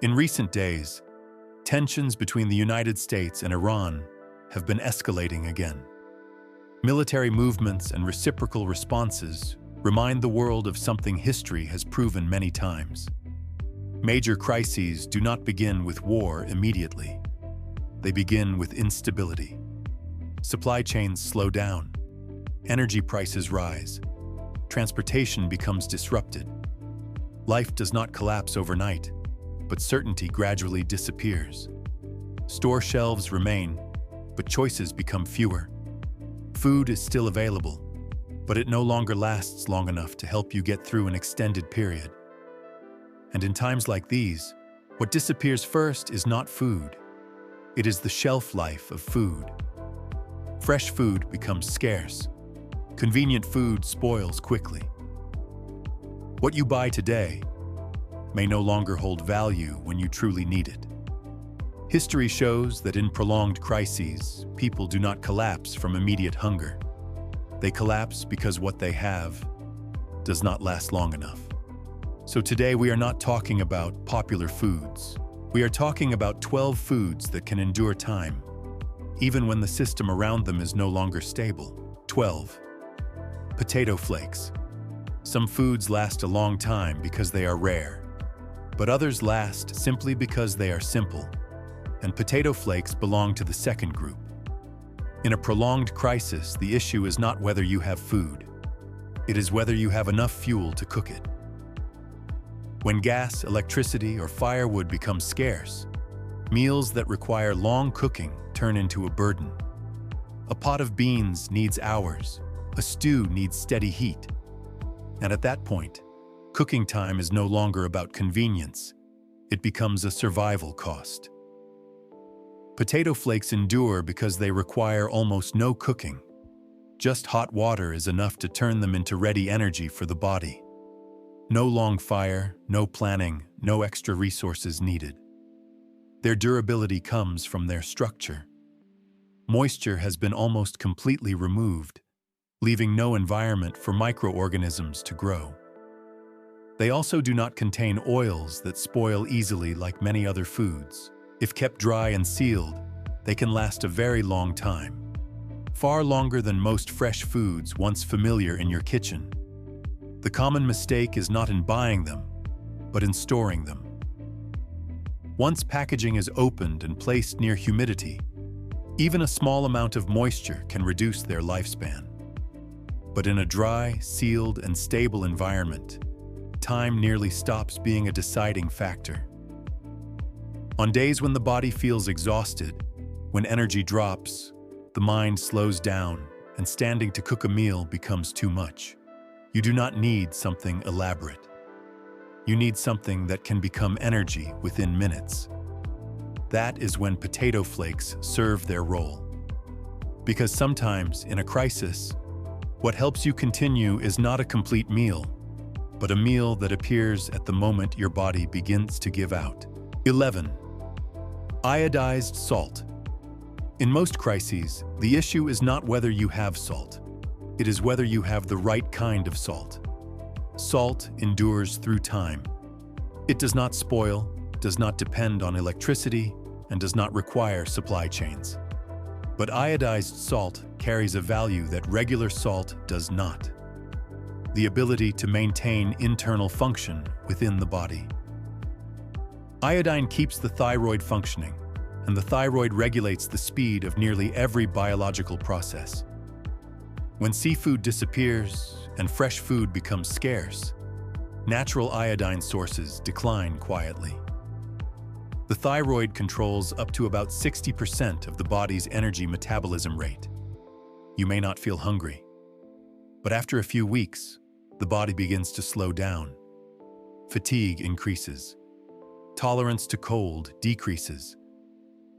In recent days, tensions between the United States and Iran have been escalating again. Military movements and reciprocal responses remind the world of something history has proven many times. Major crises do not begin with war immediately. They begin with instability. Supply chains slow down. Energy prices rise. Transportation becomes disrupted. Life does not collapse overnight, but certainty gradually disappears. Store shelves remain, but choices become fewer. Food is still available, but it no longer lasts long enough to help you get through an extended period. And in times like these, what disappears first is not food. It is the shelf life of food. Fresh food becomes scarce. Convenient food spoils quickly. What you buy today may no longer hold value when you truly need it. History shows that in prolonged crises, people do not collapse from immediate hunger. They collapse because what they have does not last long enough. So today we are not talking about popular foods. We are talking about 12 foods that can endure time, even when the system around them is no longer stable. 12. Potato flakes. Some foods last a long time because they are rare, but others last simply because they are simple, and potato flakes belong to the second group. In a prolonged crisis, the issue is not whether you have food. It is whether you have enough fuel to cook it. When gas, electricity, or firewood become scarce, meals that require long cooking turn into a burden. A pot of beans needs hours. A stew needs steady heat. And at that point, cooking time is no longer about convenience. It becomes a survival cost. Potato flakes endure because they require almost no cooking. Just hot water is enough to turn them into ready energy for the body. No long fire, no planning, no extra resources needed. Their durability comes from their structure. Moisture has been almost completely removed, leaving no environment for microorganisms to grow. They also do not contain oils that spoil easily like many other foods. If kept dry and sealed, they can last a very long time, far longer than most fresh foods once familiar in your kitchen. The common mistake is not in buying them, but in storing them. Once packaging is opened and placed near humidity, even a small amount of moisture can reduce their lifespan. But in a dry, sealed, and stable environment, time nearly stops being a deciding factor. On days when the body feels exhausted, when energy drops, the mind slows down, and standing to cook a meal becomes too much. You do not need something elaborate. You need something that can become energy within minutes. That is when potato flakes serve their role. Because sometimes, in a crisis, what helps you continue is not a complete meal, but a meal that appears at the moment your body begins to give out. 11. Iodized salt. In most crises, the issue is not whether you have salt. It is whether you have the right kind of salt. Salt endures through time. It does not spoil, does not depend on electricity, and does not require supply chains. But iodized salt carries a value that regular salt does not: the ability to maintain internal function within the body. Iodine keeps the thyroid functioning, and the thyroid regulates the speed of nearly every biological process. When seafood disappears and fresh food becomes scarce, natural iodine sources decline quietly. The thyroid controls up to about 60% of the body's energy metabolism rate. You may not feel hungry, but after a few weeks, the body begins to slow down. Fatigue increases. Tolerance to cold decreases.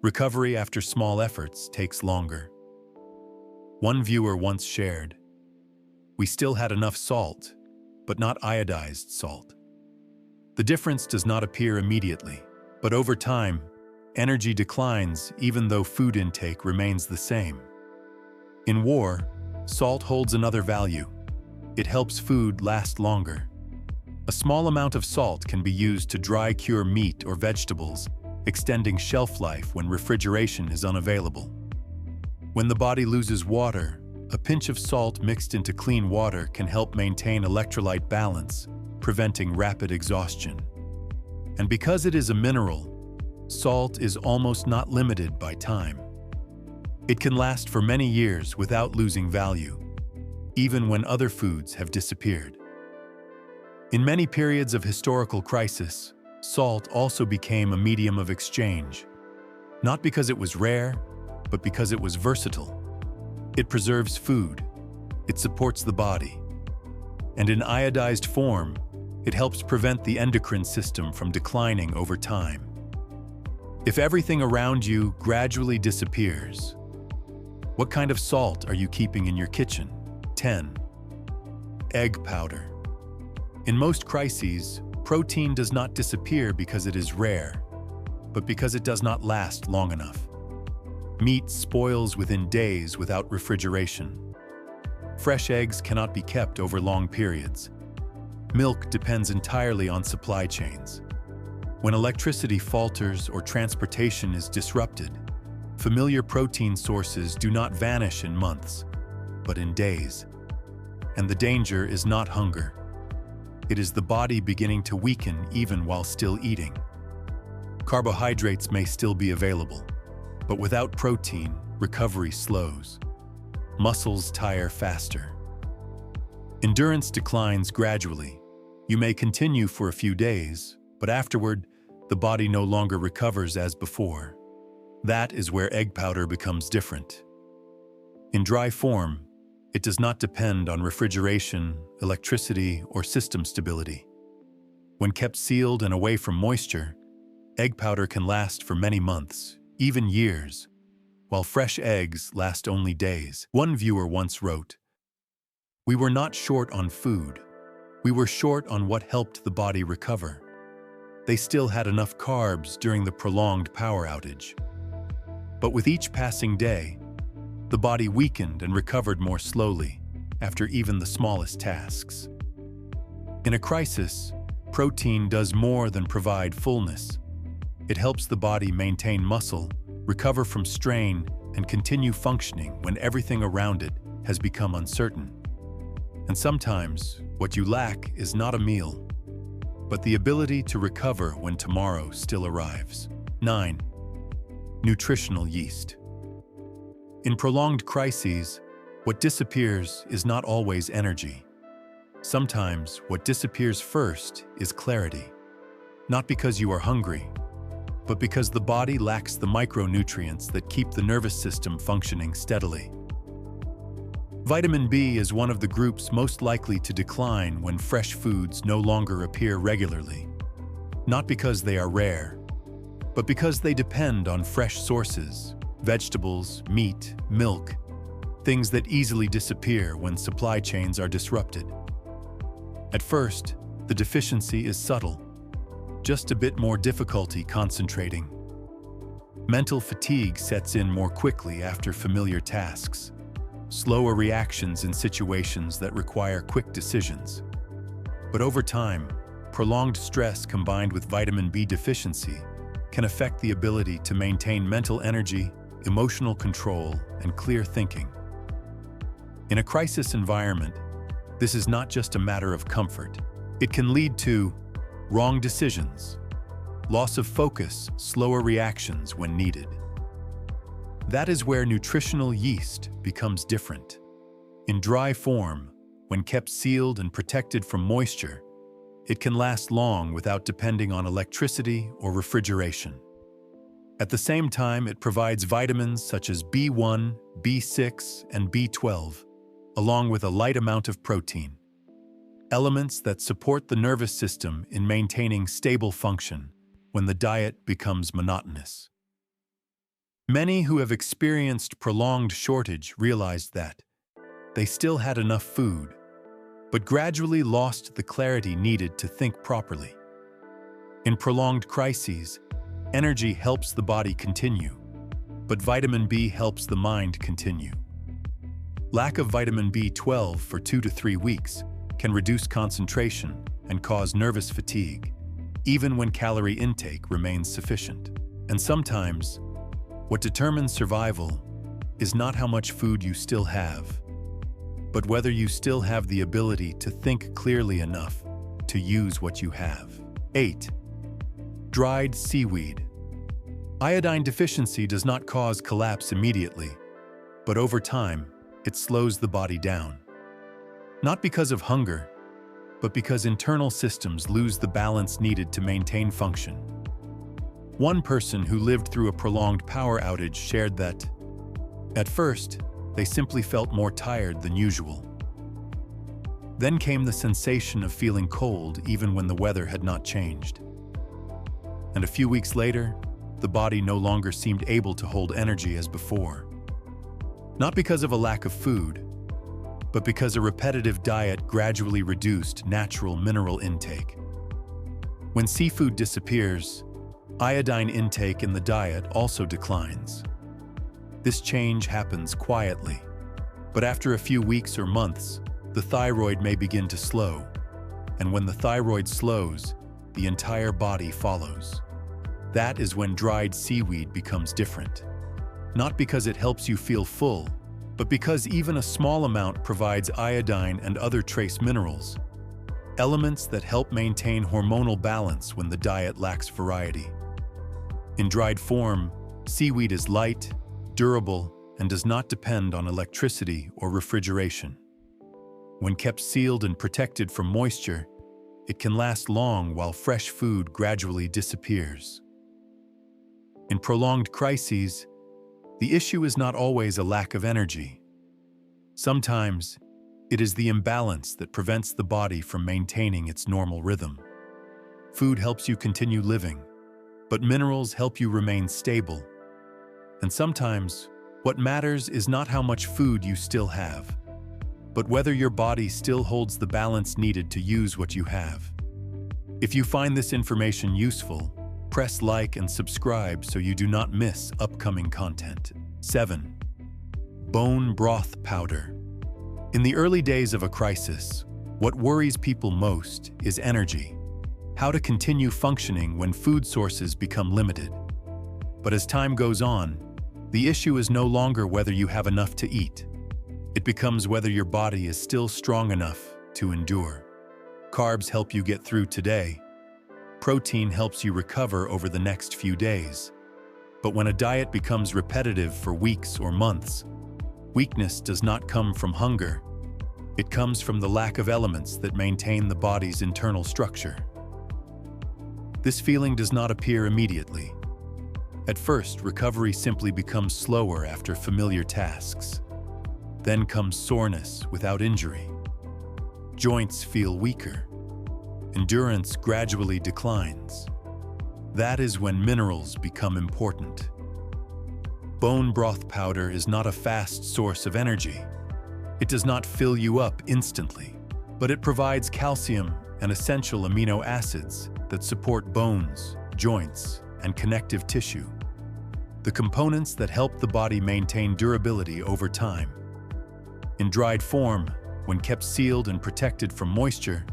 Recovery after small efforts takes longer. One viewer once shared, "We still had enough salt, but not iodized salt." The difference does not appear immediately, but over time, energy declines even though food intake remains the same. In war, salt holds another value. It helps food last longer. A small amount of salt can be used to dry cure meat or vegetables, extending shelf life when refrigeration is unavailable. When the body loses water, a pinch of salt mixed into clean water can help maintain electrolyte balance, preventing rapid exhaustion. And because it is a mineral, salt is almost not limited by time. It can last for many years without losing value, even when other foods have disappeared. In many periods of historical crisis, salt also became a medium of exchange, not because it was rare, but because it was versatile. It preserves food, it supports the body, and in iodized form, it helps prevent the endocrine system from declining over time. If everything around you gradually disappears, what kind of salt are you keeping in your kitchen? 10. Egg powder. In most crises, protein does not disappear because it is rare, but because it does not last long enough. Meat spoils within days without refrigeration. Fresh eggs cannot be kept over long periods. Milk depends entirely on supply chains. When electricity falters or transportation is disrupted, familiar protein sources do not vanish in months, but in days. And the danger is not hunger. It is the body beginning to weaken even while still eating. Carbohydrates may still be available, but without protein, recovery slows. Muscles tire faster. Endurance declines gradually. You may continue for a few days, but afterward, the body no longer recovers as before. That is where egg powder becomes different. In dry form, it does not depend on refrigeration, electricity, or system stability. When kept sealed and away from moisture, egg powder can last for many months, even years, while fresh eggs last only days. One viewer once wrote, "We were not short on food. We were short on what helped the body recover. They still had enough carbs during the prolonged power outage. But with each passing day, the body weakened and recovered more slowly after even the smallest tasks." In a crisis, protein does more than provide fullness. It helps the body maintain muscle, recover from strain, and continue functioning when everything around it has become uncertain. And sometimes, what you lack is not a meal, but the ability to recover when tomorrow still arrives. 9. Nutritional yeast. In prolonged crises, what disappears is not always energy. Sometimes what disappears first is clarity. Not because you are hungry, but because the body lacks the micronutrients that keep the nervous system functioning steadily. Vitamin B is one of the groups most likely to decline when fresh foods no longer appear regularly. Not because they are rare, but because they depend on fresh sources, vegetables, meat, milk, things that easily disappear when supply chains are disrupted. At first, the deficiency is subtle, just a bit more difficulty concentrating. Mental fatigue sets in more quickly after familiar tasks, slower reactions in situations that require quick decisions. But over time, prolonged stress combined with vitamin B deficiency can affect the ability to maintain mental energy, emotional control, and clear thinking. In a crisis environment, this is not just a matter of comfort. It can lead to wrong decisions, loss of focus, slower reactions when needed. That is where nutritional yeast becomes different. In dry form, when kept sealed and protected from moisture, it can last long without depending on electricity or refrigeration. At the same time, it provides vitamins such as B1, B6, and B12, along with a light amount of protein. Elements that support the nervous system in maintaining stable function when the diet becomes monotonous. Many who have experienced prolonged shortage realized that they still had enough food, but gradually lost the clarity needed to think properly. In prolonged crises, energy helps the body continue, but vitamin B helps the mind continue. Lack of vitamin B12 for 2 to 3 weeks can reduce concentration, and cause nervous fatigue, even when calorie intake remains sufficient. And sometimes, what determines survival is not how much food you still have, but whether you still have the ability to think clearly enough to use what you have. 8. Dried seaweed. Iodine deficiency does not cause collapse immediately, but over time, it slows the body down. Not because of hunger, but because internal systems lose the balance needed to maintain function. One person who lived through a prolonged power outage shared that, at first, they simply felt more tired than usual. Then came the sensation of feeling cold even when the weather had not changed. And a few weeks later, the body no longer seemed able to hold energy as before. Not because of a lack of food, but because a repetitive diet gradually reduced natural mineral intake. When seafood disappears, iodine intake in the diet also declines. This change happens quietly, but after a few weeks or months, the thyroid may begin to slow, and when the thyroid slows, the entire body follows. That is when dried seaweed becomes different. Not because it helps you feel full, but because even a small amount provides iodine and other trace minerals, elements that help maintain hormonal balance when the diet lacks variety. In dried form, seaweed is light, durable, and does not depend on electricity or refrigeration. When kept sealed and protected from moisture, it can last long while fresh food gradually disappears. In prolonged crises, the issue is not always a lack of energy. Sometimes, it is the imbalance that prevents the body from maintaining its normal rhythm. Food helps you continue living, but minerals help you remain stable. And sometimes, what matters is not how much food you still have, but whether your body still holds the balance needed to use what you have. If you find this information useful, press like and subscribe so you do not miss upcoming content. 7. Bone broth powder. In the early days of a crisis, what worries people most is energy. How to continue functioning when food sources become limited. But as time goes on, the issue is no longer whether you have enough to eat. It becomes whether your body is still strong enough to endure. Carbs help you get through today. Protein helps you recover over the next few days. But when a diet becomes repetitive for weeks or months, weakness does not come from hunger. It comes from the lack of elements that maintain the body's internal structure. This feeling does not appear immediately. At first, recovery simply becomes slower after familiar tasks. Then comes soreness without injury. Joints feel weaker. Endurance gradually declines. That is when minerals become important. Bone broth powder is not a fast source of energy. It does not fill you up instantly, but it provides calcium and essential amino acids that support bones, joints, and connective tissue. The components that help the body maintain durability over time. In dried form, when kept sealed and protected from moisture,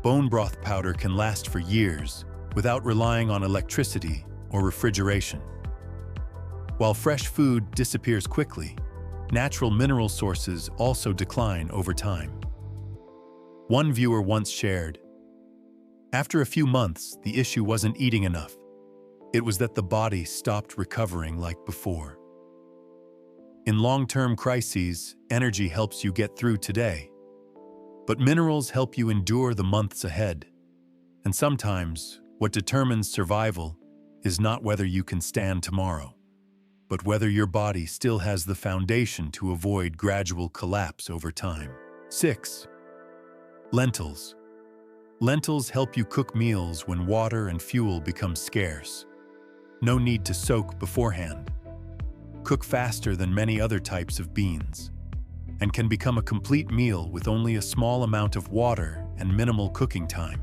bone broth powder can last for years without relying on electricity or refrigeration. While fresh food disappears quickly, natural mineral sources also decline over time. One viewer once shared, "After a few months, the issue wasn't eating enough. It was that the body stopped recovering like before." In long-term crises, energy helps you get through today. But minerals help you endure the months ahead. And sometimes, what determines survival is not whether you can stand tomorrow, but whether your body still has the foundation to avoid gradual collapse over time. 6. Lentils. Lentils help you cook meals when water and fuel become scarce. No need to soak beforehand. Cook faster than many other types of beans, and can become a complete meal with only a small amount of water and minimal cooking time.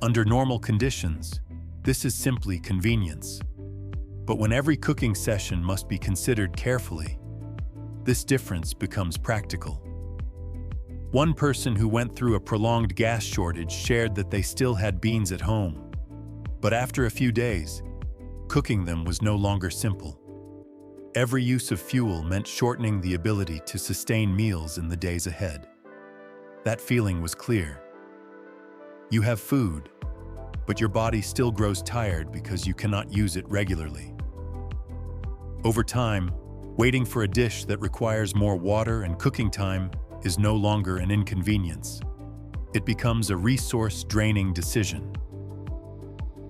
Under normal conditions, this is simply convenience. But when every cooking session must be considered carefully, this difference becomes practical. One person who went through a prolonged gas shortage shared that they still had beans at home. But after a few days, cooking them was no longer simple. Every use of fuel meant shortening the ability to sustain meals in the days ahead. That feeling was clear. You have food, but your body still grows tired because you cannot use it regularly. Over time, waiting for a dish that requires more water and cooking time is no longer an inconvenience. It becomes a resource-draining decision.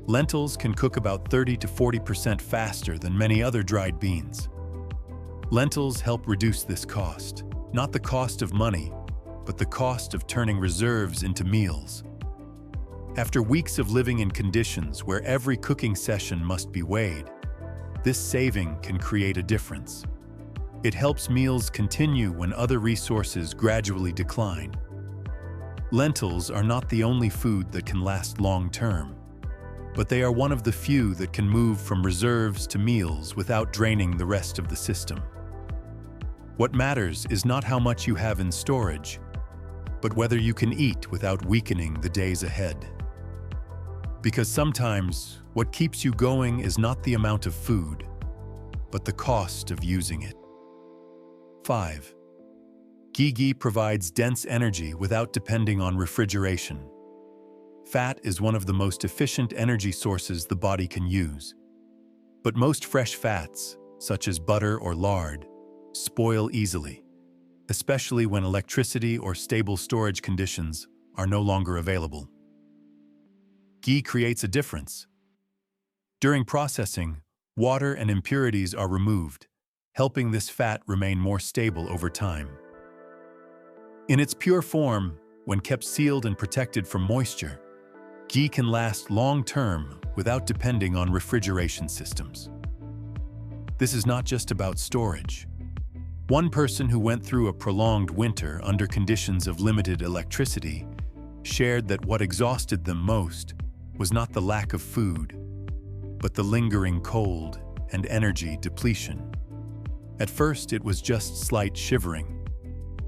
Lentils can cook about 30 to 40% faster than many other dried beans. Lentils help reduce this cost, not the cost of money, but the cost of turning reserves into meals. After weeks of living in conditions where every cooking session must be weighed, this saving can create a difference. It helps meals continue when other resources gradually decline. Lentils are not the only food that can last long-term, but they are one of the few that can move from reserves to meals without draining the rest of the system. What matters is not how much you have in storage, but whether you can eat without weakening the days ahead. Because sometimes, what keeps you going is not the amount of food, but the cost of using it. 5. Ghee provides dense energy without depending on refrigeration. Fat is one of the most efficient energy sources the body can use. But most fresh fats, such as butter or lard, spoil easily, especially when electricity or stable storage conditions are no longer available. Ghee creates a difference. During processing, water and impurities are removed, helping this fat remain more stable over time. In its pure form, when kept sealed and protected from moisture, ghee can last long-term without depending on refrigeration systems. This is not just about storage. One person who went through a prolonged winter under conditions of limited electricity shared that what exhausted them most was not the lack of food, but the lingering cold and energy depletion. At first, it was just slight shivering.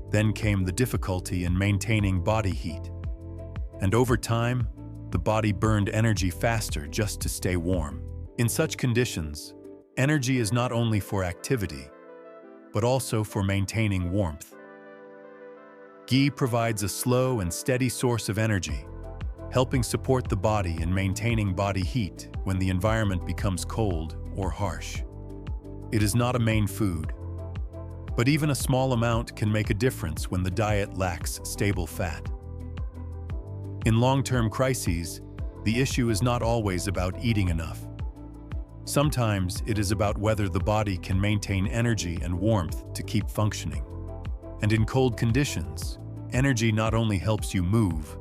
Then came the difficulty in maintaining body heat. And over time, the body burned energy faster just to stay warm. In such conditions, energy is not only for activity, but also for maintaining warmth. Ghee provides a slow and steady source of energy, helping support the body in maintaining body heat when the environment becomes cold or harsh. It is not a main food, but even a small amount can make a difference when the diet lacks stable fat. In long-term crises, the issue is not always about eating enough. Sometimes it is about whether the body can maintain energy and warmth to keep functioning. And in cold conditions, energy not only helps you move,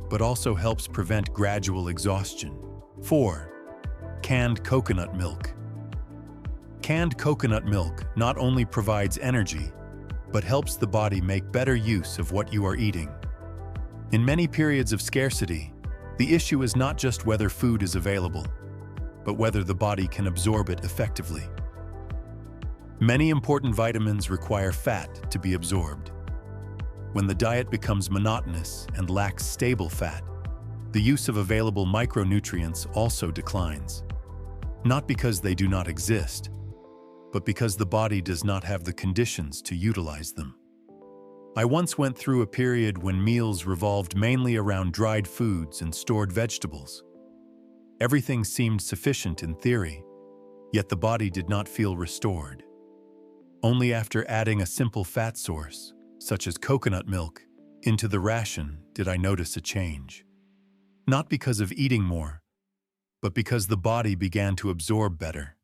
but also helps prevent gradual exhaustion. 4. Canned coconut milk. Canned coconut milk not only provides energy, but helps the body make better use of what you are eating. In many periods of scarcity, the issue is not just whether food is available, but whether the body can absorb it effectively. Many important vitamins require fat to be absorbed. When the diet becomes monotonous and lacks stable fat, the use of available micronutrients also declines. Not because they do not exist, but because the body does not have the conditions to utilize them. I once went through a period when meals revolved mainly around dried foods and stored vegetables. Everything seemed sufficient in theory, yet the body did not feel restored. Only after adding a simple fat source, such as coconut milk, into the ration did I notice a change. Not because of eating more, but because the body began to absorb better.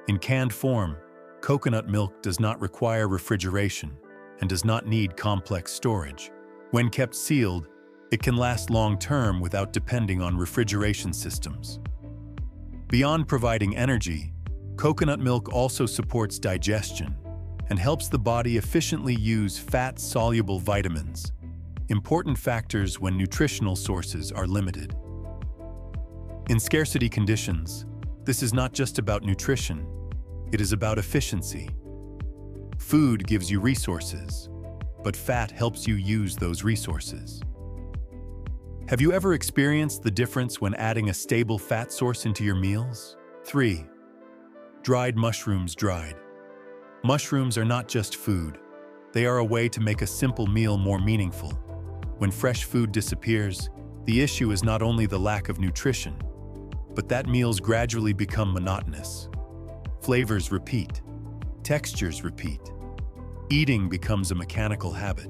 In canned form, coconut milk does not require refrigeration and does not need complex storage. When kept sealed, it can last long-term without depending on refrigeration systems. Beyond providing energy, coconut milk also supports digestion and helps the body efficiently use fat-soluble vitamins, important factors when nutritional sources are limited. In scarcity conditions, this is not just about nutrition, it is about efficiency. Food gives you resources, but fat helps you use those resources. Have you ever experienced the difference when adding a stable fat source into your meals? 3. Dried mushrooms. Mushrooms are not just food. They are a way to make a simple meal more meaningful. When fresh food disappears, the issue is not only the lack of nutrition, but that meals gradually become monotonous. Flavors repeat. Textures repeat. Eating becomes a mechanical habit.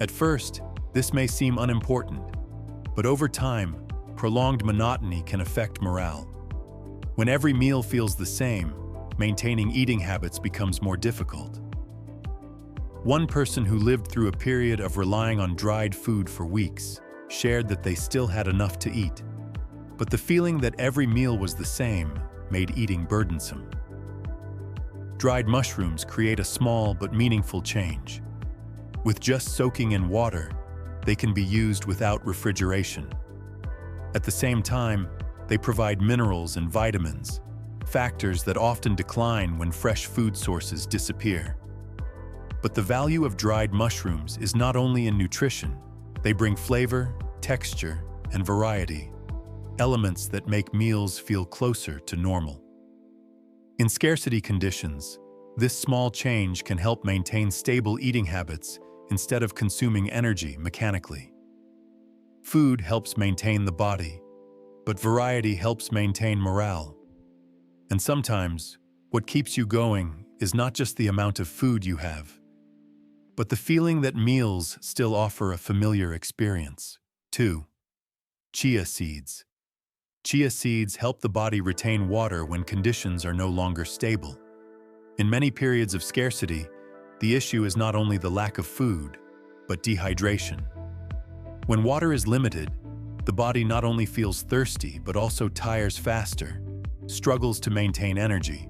At first, this may seem unimportant, but over time, prolonged monotony can affect morale. When every meal feels the same, maintaining eating habits becomes more difficult. One person who lived through a period of relying on dried food for weeks shared that they still had enough to eat, but the feeling that every meal was the same made eating burdensome. Dried mushrooms create a small but meaningful change. With just soaking in water, they can be used without refrigeration. At the same time, they provide minerals and vitamins, factors that often decline when fresh food sources disappear. But the value of dried mushrooms is not only in nutrition. They bring flavor, texture, and variety, elements that make meals feel closer to normal. In scarcity conditions, this small change can help maintain stable eating habits instead of consuming energy mechanically. Food helps maintain the body, but variety helps maintain morale. And sometimes, what keeps you going is not just the amount of food you have, but the feeling that meals still offer a familiar experience. 2. Chia seeds. Chia seeds help the body retain water when conditions are no longer stable. In many periods of scarcity, the issue is not only the lack of food, but dehydration. When water is limited, the body not only feels thirsty but also tires faster, struggles to maintain energy,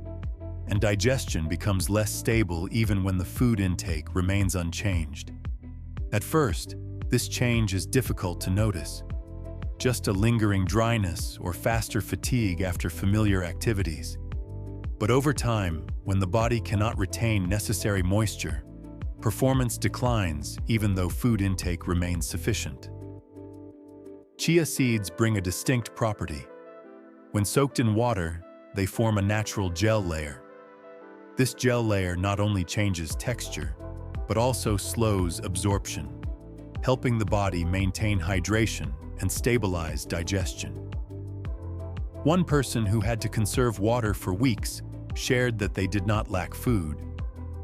and digestion becomes less stable even when the food intake remains unchanged. At first, this change is difficult to notice. Just a lingering dryness or faster fatigue after familiar activities. But over time, when the body cannot retain necessary moisture, performance declines even though food intake remains sufficient. Chia seeds bring a distinct property. When soaked in water, they form a natural gel layer. This gel layer not only changes texture, but also slows absorption, helping the body maintain hydration and stabilize digestion. One person who had to conserve water for weeks shared that they did not lack food,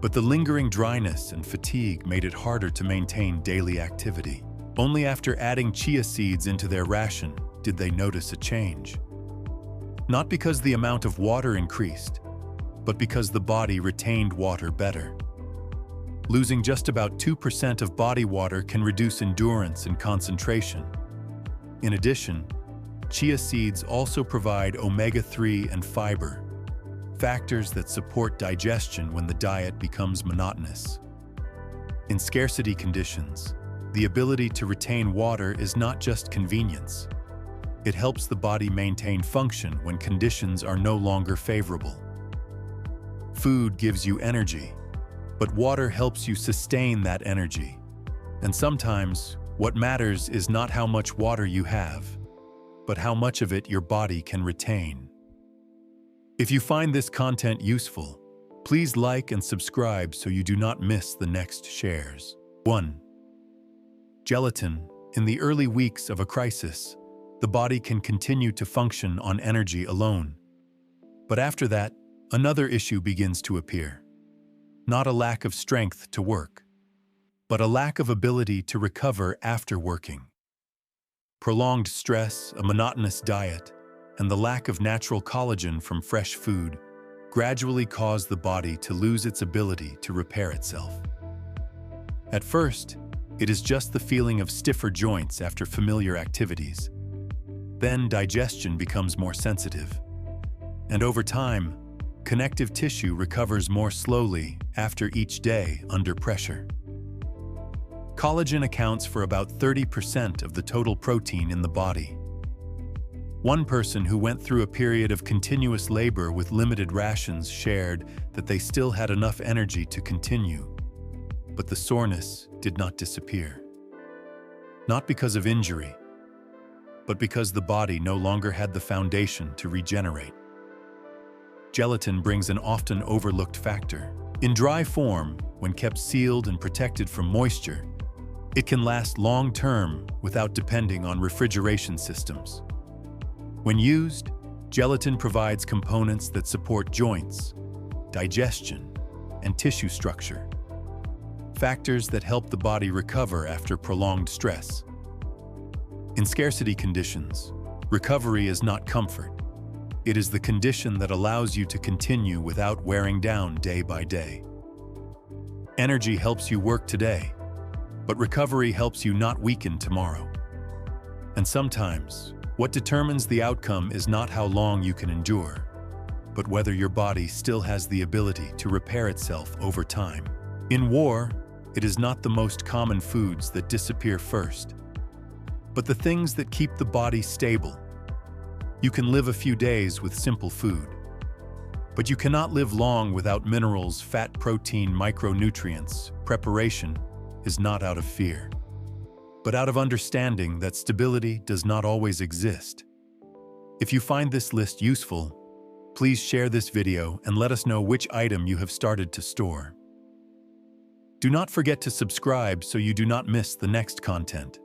but the lingering dryness and fatigue made it harder to maintain daily activity. Only after adding chia seeds into their ration did they notice a change. Not because the amount of water increased, but because the body retained water better. Losing just about 2% of body water can reduce endurance and concentration. In addition, chia seeds also provide omega-3 and fiber, factors that support digestion when the diet becomes monotonous. In scarcity conditions, the ability to retain water is not just convenience. It helps the body maintain function when conditions are no longer favorable. Food gives you energy, but water helps you sustain that energy. And sometimes, what matters is not how much water you have, but how much of it your body can retain. If you find this content useful, please like and subscribe so you do not miss the next shares. 1. Gelatin. In the early weeks of a crisis, the body can continue to function on energy alone. But after that, another issue begins to appear. Not a lack of strength to work, but a lack of ability to recover after working. Prolonged stress, a monotonous diet, and the lack of natural collagen from fresh food gradually cause the body to lose its ability to repair itself. At first, it is just the feeling of stiffer joints after familiar activities. Then digestion becomes more sensitive. And over time, connective tissue recovers more slowly after each day under pressure. Collagen accounts for about 30% of the total protein in the body. One person who went through a period of continuous labor with limited rations shared that they still had enough energy to continue. but the soreness did not disappear. Not because of injury, but because the body no longer had the foundation to regenerate. Gelatin brings an often overlooked factor. In dry form, when kept sealed and protected from moisture, it can last long-term without depending on refrigeration systems. When used, gelatin provides components that support joints, digestion, and tissue structure, factors that help the body recover after prolonged stress. In scarcity conditions, recovery is not comfort. It is the condition that allows you to continue without wearing down day by day. Energy helps you work today, but recovery helps you not weaken tomorrow. And sometimes, what determines the outcome is not how long you can endure, but whether your body still has the ability to repair itself over time. In war, it is not the most common foods that disappear first, but the things that keep the body stable. You can live a few days with simple food, but you cannot live long without minerals, fat, protein, micronutrients. Preparation is not out of fear, but out of understanding that stability does not always exist. If you find this list useful, please share this video and let us know which item you have started to store. Do not forget to subscribe so you do not miss the next content.